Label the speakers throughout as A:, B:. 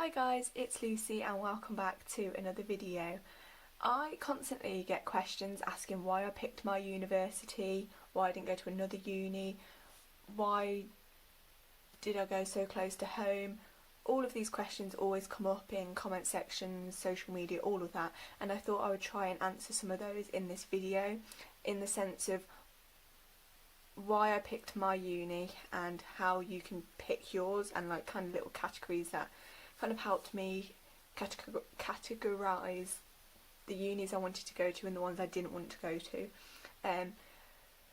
A: Hi guys, it's Lucy and welcome back to another video. I constantly get questions asking why I picked my university, why I didn't go to another uni, why did I go so close to home. All of these questions always come up in comment sections, social media, all of that, and I thought I would try and answer some of those in this video, in the sense of why I picked my uni and how you can pick yours, and like kind of little categories that kind of helped me categorise the unis I wanted to go to and the ones I didn't want to go to.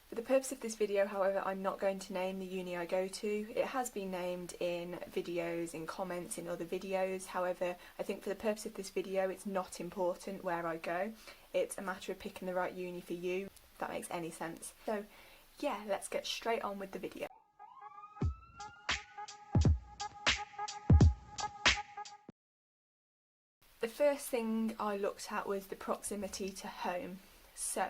A: For the purpose of this video, however, I'm not going to name the uni I go to. It has been named in videos, in comments, in other videos. However, I think for the purpose of this video, it's not important where I go. It's a matter of picking the right uni for you, if that makes any sense. So yeah, let's get straight on with the video. The first thing I looked at was the proximity to home. So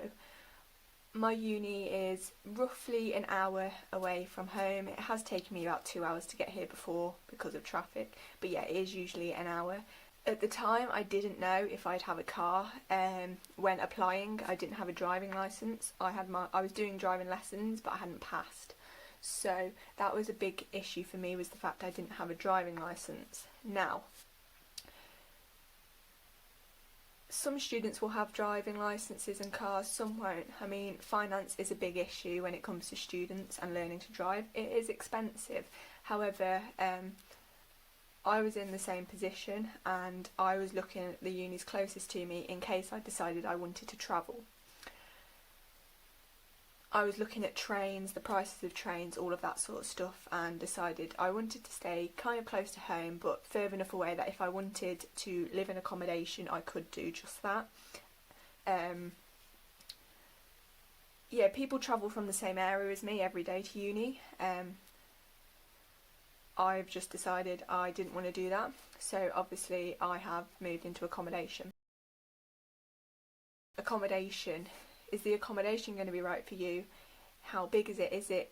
A: my uni is roughly an hour away from home. It has taken me about 2 hours to get here before because of traffic, but yeah, it is usually an hour. At the time I didn't know if I'd have a car. When applying, I didn't have a driving licence. I was doing driving lessons but I hadn't passed. So that was a big issue for me, was the fact I didn't have a driving licence. Now, some students will have driving licences and cars, some won't. I mean, finance is a big issue when it comes to students and learning to drive. It is expensive. However, I was in the same position and I was looking at the unis closest to me in case I decided I wanted to travel. I was looking at trains, the prices of trains, all of that sort of stuff, and decided I wanted to stay kind of close to home but further enough away that if I wanted to live in accommodation I could do just that. Yeah, people travel from the same area as me every day to uni. I've just decided I didn't want to do that, so obviously I have moved into accommodation. Accommodation. Is the accommodation going to be right for you? How big is it? Is it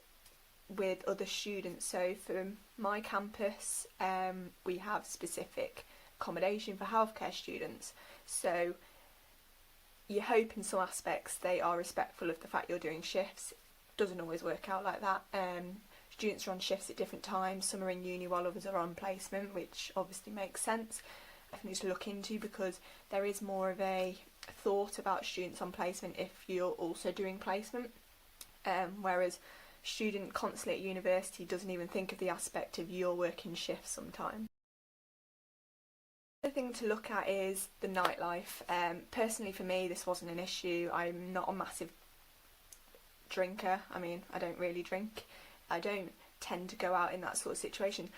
A: with other students? So for my campus, we have specific accommodation for healthcare students. So you hope in some aspects they are respectful of the fact you're doing shifts. Doesn't always work out like that. Students are on shifts at different times. Some are in uni while others are on placement, which obviously makes sense. Definitely to look into, because there is more of a thought about students on placement if you're also doing placement, whereas student constantly at university doesn't even think of the aspect of you're working shifts sometimes. The thing to look at is the nightlife. Personally for me this wasn't an issue. I'm not a massive drinker. I mean, I don't really drink. I don't tend to go out in that sort of situation.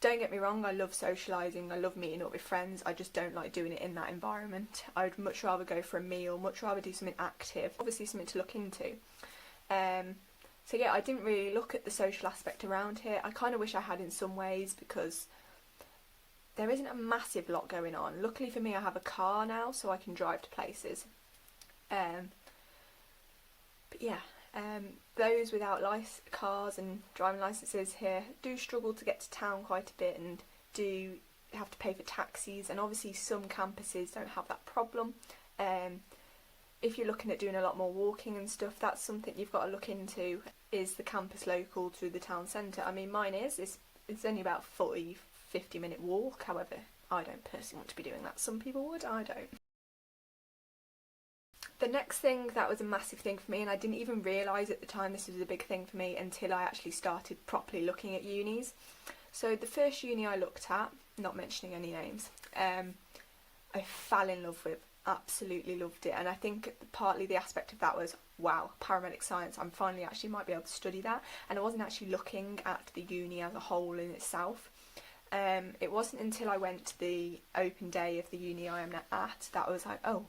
A: Don't get me wrong, I love socialising, I love meeting up with friends, I just don't like doing it in that environment. I'd much rather go for a meal, much rather do something active, obviously something to look into. So yeah, I didn't really look at the social aspect around here. I kind of wish I had in some ways, because there isn't a massive lot going on. Luckily for me I have a car now, so I can drive to places. But yeah. Those without cars and driving licences here do struggle to get to town quite a bit and do have to pay for taxis, and obviously some campuses don't have that problem. If you're looking at doing a lot more walking and stuff, that's something you've got to look into. Is the campus local to the town centre? I mean, mine is. It's only about 40-50 minute walk. However, I don't personally want to be doing that. Some people would, I don't. The next thing that was a massive thing for me, and I didn't even realise at the time this was a big thing for me until I actually started properly looking at unis. So the first uni I looked at, not mentioning any names, I fell in love with, absolutely loved it, and I think partly the aspect of that was, wow, paramedic science, I'm finally actually might be able to study that, and I wasn't actually looking at the uni as a whole in itself. It wasn't until I went to the open day of the uni I am at that I was like, oh,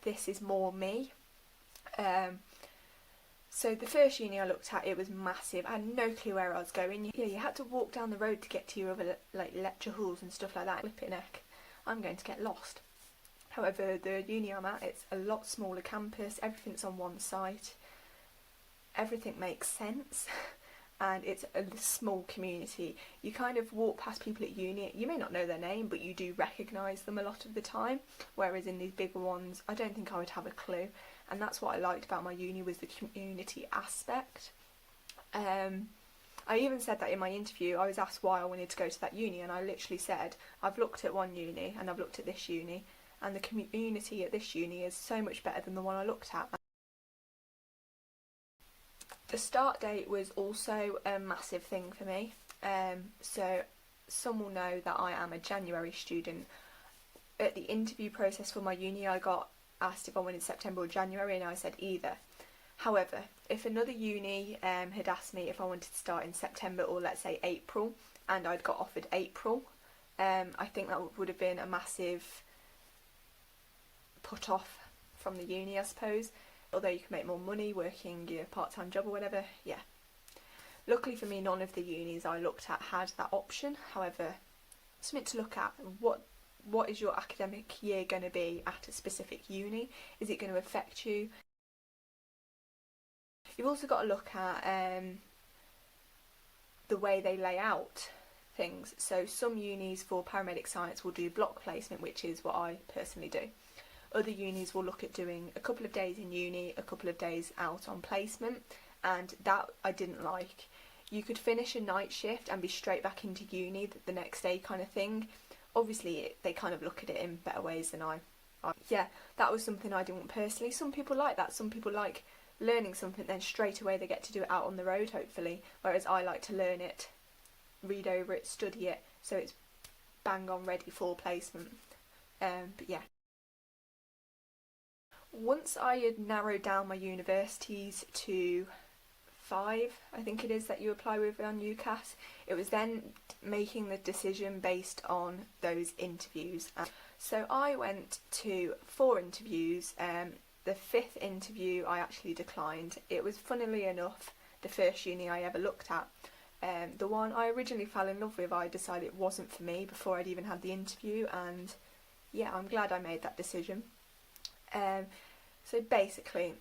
A: this is more me. So the first uni I looked at, it was massive. I had no clue where I was going. Yeah, you had to walk down the road to get to your other like lecture halls and stuff like that. Flipping heck, I'm going to get lost. However, the uni I'm at, it's a lot smaller campus. Everything's on one site. Everything makes sense. and it's a small community. You kind of walk past people at uni, you may not know their name, but you do recognise them a lot of the time, whereas in these bigger ones I don't think I would have a clue, and that's what I liked about my uni, was the community aspect. I even said that in my interview. I was asked why I wanted to go to that uni, and I literally said, I've looked at one uni and I've looked at this uni, and the community at this uni is so much better than the one I looked at. The start date was also a massive thing for me. So some will know that I am a January student. At the interview process for my uni, I got asked if I wanted September or January, and I said either. However, if another uni had asked me if I wanted to start in September or let's say April, and I'd got offered April, I think that would have been a massive put off from the uni, I suppose. Although you can make more money working your part-time job or whatever, yeah. Luckily for me, none of the unis I looked at had that option. However, something to look at. What is your academic year going to be at a specific uni? Is it going to affect you? You've also got to look at the way they lay out things. So some unis for paramedic science will do block placement, which is what I personally do. Other unis will look at doing a couple of days in uni, a couple of days out on placement, and that I didn't like. You could finish a night shift and be straight back into uni the next day kind of thing. Obviously they kind of look at it in better ways than I. Yeah, that was something I didn't want personally. Some people like that. Some people like learning something, then straight away they get to do it out on the road, hopefully, whereas I like to learn it, read over it, study it, so it's bang on ready for placement. But yeah. Once I had narrowed down my universities to 5, I think it is, that you apply with on UCAS, it was then making the decision based on those interviews. So I went to 4 interviews. The 5th interview I actually declined. It was, funnily enough, the first uni I ever looked at. The one I originally fell in love with, I decided it wasn't for me before I'd even had the interview, and yeah, I'm glad I made that decision. So basically,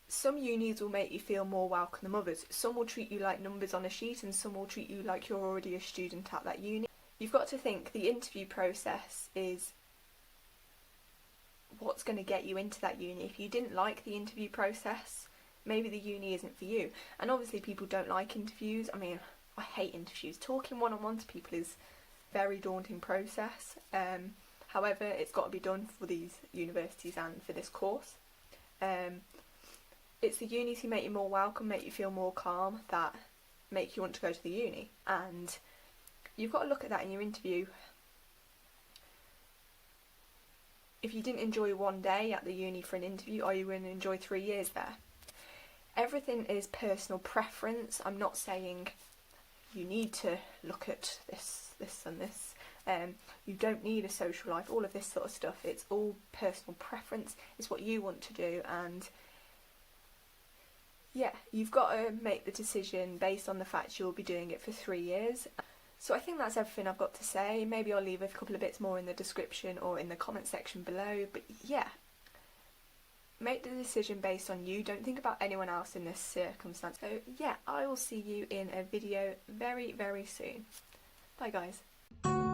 A: some unis will make you feel more welcome than others. Some will treat you like numbers on a sheet, and some will treat you like you're already a student at that uni. You've got to think the interview process is what's going to get you into that uni. If you didn't like the interview process, maybe the uni isn't for you. And obviously people don't like interviews. I mean, I hate interviews. Talking one-on-one to people is a very daunting process. However, it's got to be done for these universities and for this course. It's the unis who make you more welcome, make you feel more calm, that make you want to go to the uni. And you've got to look at that in your interview. If you didn't enjoy one day at the uni for an interview, are you going to enjoy 3 years there? Everything is personal preference. I'm not saying you need to look at this and this. You don't need a social life, all of this sort of stuff. It's all personal preference. It's what you want to do, and yeah, you've got to make the decision based on the fact you'll be doing it for 3 years. So I think that's everything I've got to say. Maybe I'll leave a couple of bits more in the description or in the comment section below, but yeah, make the decision based on you. Don't think about anyone else in this circumstance. So yeah, I will see you in a video very, very soon. Bye guys.